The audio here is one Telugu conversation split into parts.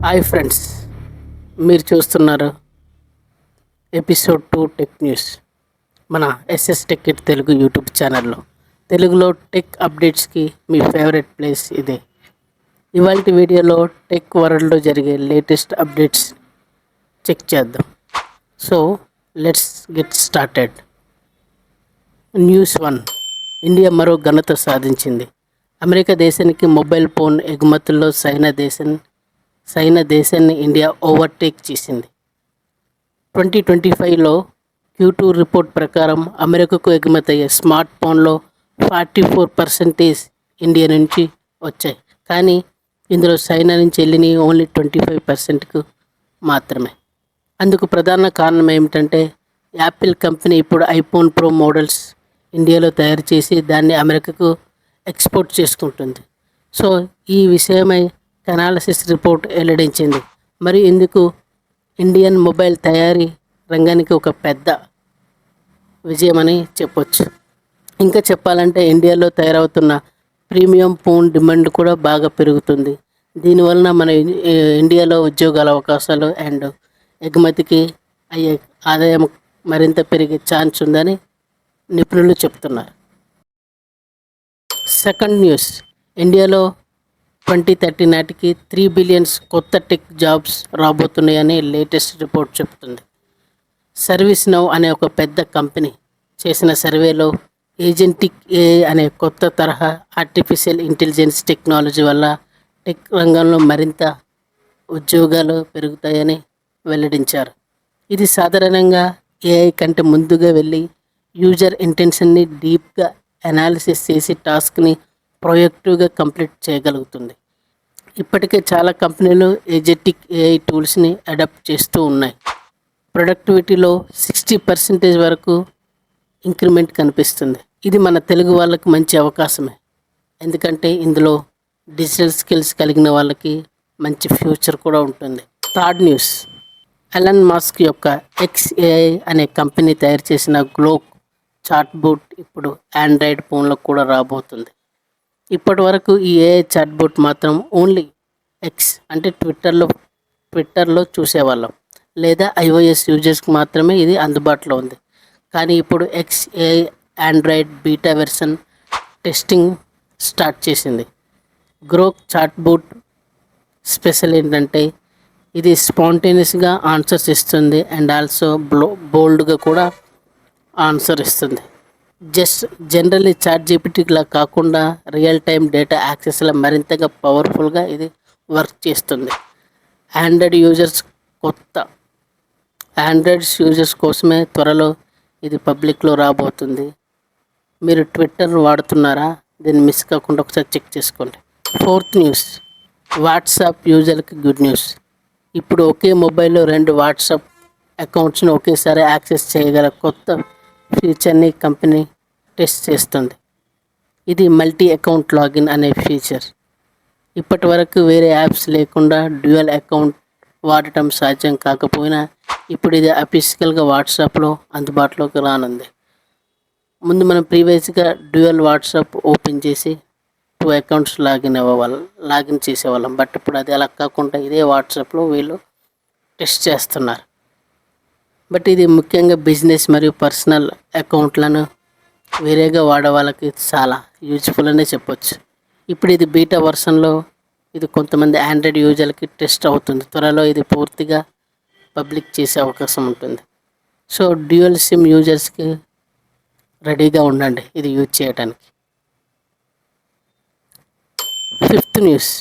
హాయ్ ఫ్రెండ్స్, మీరు చూస్తున్నారు ఎపిసోడ్ 2 టెక్ న్యూస్ మన SS tech it Telugu YouTube ఛానల్లో. తెలుగులో టెక్ అప్డేట్స్కి మీ ఫేవరెట్ ప్లేస్ ఇదే. ఇవాళ వీడియోలో టెక్ వరల్డ్లో జరిగే లేటెస్ట్ అప్డేట్స్ చెక్ చేద్దాం. So let's get started. News 1. India మరో ఘనత సాధించింది. అమెరికా దేశానికి మొబైల్ ఫోన్ ఎగుమతుల్లో చైనా దేశాన్ని ఇండియా ఓవర్టేక్ చేసింది. 2025లో Q2 రిపోర్ట్ ప్రకారం అమెరికాకు ఎగుమతయ్యే స్మార్ట్ ఫోన్లో 44% ఇండియా నుంచి వచ్చాయి. కానీ ఇందులో చైనా నుంచి వెళ్ళినవి ఓన్లీ 25%కు మాత్రమే. అందుకు ప్రధాన కారణం ఏమిటంటే, యాపిల్ కంపెనీ ఇప్పుడు ఐఫోన్ ప్రో మోడల్స్ ఇండియాలో తయారు చేసి దాన్ని అమెరికాకు ఎక్స్పోర్ట్ చేసుకుంటుంది. సో ఈ విషయమై అనాలిసిస్ రిపోర్ట్ వెల్లడించింది. మరి ఇందుకు ఇండియన్ మొబైల్ తయారీ రంగానికి ఒక పెద్ద విజయమని చెప్పొచ్చు. ఇంకా చెప్పాలంటే ఇండియాలో తయారవుతున్న ప్రీమియం ఫోన్ డిమాండ్ కూడా బాగా పెరుగుతుంది. దీనివలన మన ఇండియాలో ఉద్యోగాల అవకాశాలు అండ్ ఎగుమతికి అయ్యే ఆదాయం మరింత పెరిగే ఛాన్స్ ఉందని నిపుణులు చెప్తున్నారు. Second news. ఇండియాలో 2030 నాటికి 3 బిలియన్ కొత్త టెక్ జాబ్స్ రాబోతున్నాయని లేటెస్ట్ రిపోర్ట్ చెప్తుంది. సర్వీస్ నౌ అనే ఒక పెద్ద కంపెనీ చేసిన సర్వేలో ఏజెంటిక్ ఏఐ అనే కొత్త తరహా ఆర్టిఫిషియల్ ఇంటెలిజెన్స్ టెక్నాలజీ వల్ల టెక్ రంగంలో మరింత ఉద్యోగాలు పెరుగుతాయని వెల్లడించారు. ఇది సాధారణంగా ఏఐ కంటే ముందుగా వెళ్ళి యూజర్ ఇంటెన్షన్ని డీప్గా అనాలిసిస్ చేసి టాస్క్ని ప్రొయాక్టివ్గా కంప్లీట్ చేయగలుగుతుంది. ఇప్పటికే చాలా కంపెనీలు ఏజెంటిక్ ఏఐ టూల్స్ని అడాప్ట్ చేస్తూ ఉన్నాయి. ప్రొడక్టివిటీలో 60% వరకు ఇంక్రిమెంట్ కనిపిస్తుంది. ఇది మన తెలుగు వాళ్ళకి మంచి అవకాశమే, ఎందుకంటే ఇందులో డిజిటల్ స్కిల్స్ కలిగిన వాళ్ళకి మంచి ఫ్యూచర్ కూడా ఉంటుంది. Third news. ఎలాన్ మస్క్ యొక్క XAI అనే కంపెనీ తయారు చేసిన గ్లోక్ చాట్బోట్ ఇప్పుడు ఆండ్రాయిడ్ ఫోన్లో కూడా రాబోతుంది. ఇప్పటి వరకు ఈ ఏఐ చాట్బోట్ మాత్రం ఓన్లీ ఎక్స్ అంటే ట్విట్టర్లో చూసేవాళ్ళం, లేదా iOS యూజర్స్కి మాత్రమే ఇది అందుబాటులో ఉంది. కానీ ఇప్పుడు XAI Android beta version testing start చేసింది. గ్రోక్ చాట్బోట్ స్పెషల్ ఏంటంటే ఇది స్పాంటేనియస్గా ఆన్సర్స్ ఇస్తుంది అండ్ ఆల్సో బోల్డ్గా కూడా ఆన్సర్ ఇస్తుంది. జనరల్లీ ChatGPTలా కాకుండా రియల్ టైం డేటా యాక్సెస్లో మరింతగా పవర్ఫుల్గా ఇది వర్క్ చేస్తుంది. ఆండ్రాయిడ్స్ యూజర్స్ కోసమే త్వరలో ఇది పబ్లిక్లో రాబోతుంది. మీరు ట్విట్టర్ వాడుతున్నారా? దీన్ని మిస్ కాకుండా ఒకసారి చెక్ చేసుకోండి. Fourth news. వాట్సాప్ యూజర్కి గుడ్ న్యూస్. ఇప్పుడు ఒకే మొబైల్లో 2 వాట్సాప్ అకౌంట్స్ని ఒకేసారి యాక్సెస్ చేయగల కొత్త ఫీచర్ని కంపెనీ టెస్ట్ చేస్తుంది. ఇది మల్టీ అకౌంట్ లాగిన్ అనే ఫీచర్. ఇప్పటి వరకు వేరే యాప్స్ లేకుండా డ్యూయల్ అకౌంట్ వాడటం సాధ్యం కాకపోయినా ఇప్పుడు ఇది అఫీషియల్గా వాట్సాప్లో అందుబాటులోకి రానుంది. ముందు మనం ప్రీవియస్గా డ్యూయల్ వాట్సాప్ ఓపెన్ చేసి 2 అకౌంట్స్ లాగిన్ చేసేవాళ్ళం. బట్ ఇప్పుడు అది అలా కాకుండా ఇదే వాట్సాప్లో వీళ్ళు టెస్ట్ చేస్తున్నారు. బట్ ఇది ముఖ్యంగా బిజినెస్ మరియు పర్సనల్ అకౌంట్లను వేరేగా వాడే వాళ్ళకి చాలా యూజ్ఫుల్ అనే చెప్పొచ్చు. ఇప్పుడు ఇది బీటా వర్షన్లో ఇది కొంతమంది ఆండ్రాయిడ్ యూజర్లకి టెస్ట్ అవుతుంది. త్వరలో ఇది పూర్తిగా పబ్లిక్ చేసే అవకాశం ఉంటుంది. సో డ్యూయల్ సిమ్ యూజర్స్కి రెడీగా ఉండండి ఇది యూజ్ చేయడానికి. Fifth news.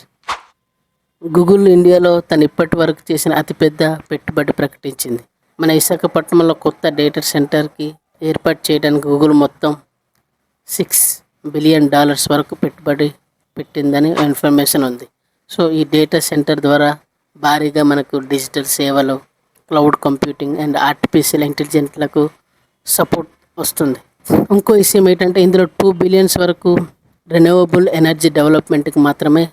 గూగుల్ ఇండియాలో తను ఇప్పటి వరకు చేసిన అతిపెద్ద పెట్టుబడి ప్రకటించింది. మన విశాఖపట్నంలో కొత్త డేటా సెంటర్కి ఏర్పాటు చేయడానికి గూగుల్ మొత్తం $6 బిలియన్ వరకు పెట్టుబడి పెట్టిందని ఇన్ఫర్మేషన్ ఉంది. సో ఈ డేటా సెంటర్ ద్వారా భారీగా మనకు డిజిటల్ సేవలు, క్లౌడ్ కంప్యూటింగ్ అండ్ ఆర్టిఫిషియల్ ఇంటెలిజెన్స్లకు సపోర్ట్ వస్తుంది. ఇంకో విషయం ఏంటంటే ఇందులో 2 బిలియన్స్ వరకు రెన్యూవబుల్ ఎనర్జీ డెవలప్మెంట్కి మాత్రమే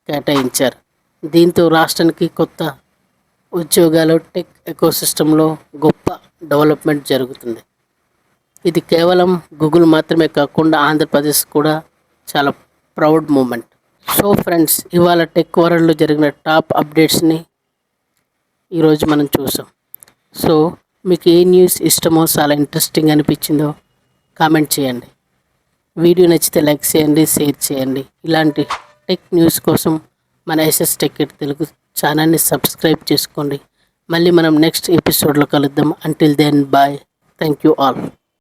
కేటాయించారు. దీంతో రాష్ట్రానికి కొత్త ఉద్యోగాలు, టెక్ ఎకోసిస్టంలో గొప్ప డెవలప్మెంట్ జరుగుతుంది. ఇది కేవలం గూగుల్ మాత్రమే కాకుండా ఆంధ్రప్రదేశ్ కూడా చాలా ప్రౌడ్ మూమెంట్. సో ఫ్రెండ్స్, ఇవాళ టెక్ వరల్డ్లో జరిగిన టాప్ అప్డేట్స్ని ఈరోజు మనం చూసాం. సో మీకు ఏ న్యూస్ ఇష్టమో, చాలా ఇంట్రెస్టింగ్ అనిపించిందో కామెంట్ చేయండి. వీడియో నచ్చితే లైక్ చేయండి, షేర్ చేయండి. ఇలాంటి టెక్ న్యూస్ కోసం మన ఎస్ఎస్ టెక్ తెలుగు ఛానల్ని సబ్స్క్రైబ్ చేసుకోండి. మళ్ళీ మనం నెక్స్ట్ ఎపిసోడ్లో కలుద్దాం. Until then bye. Thank you all.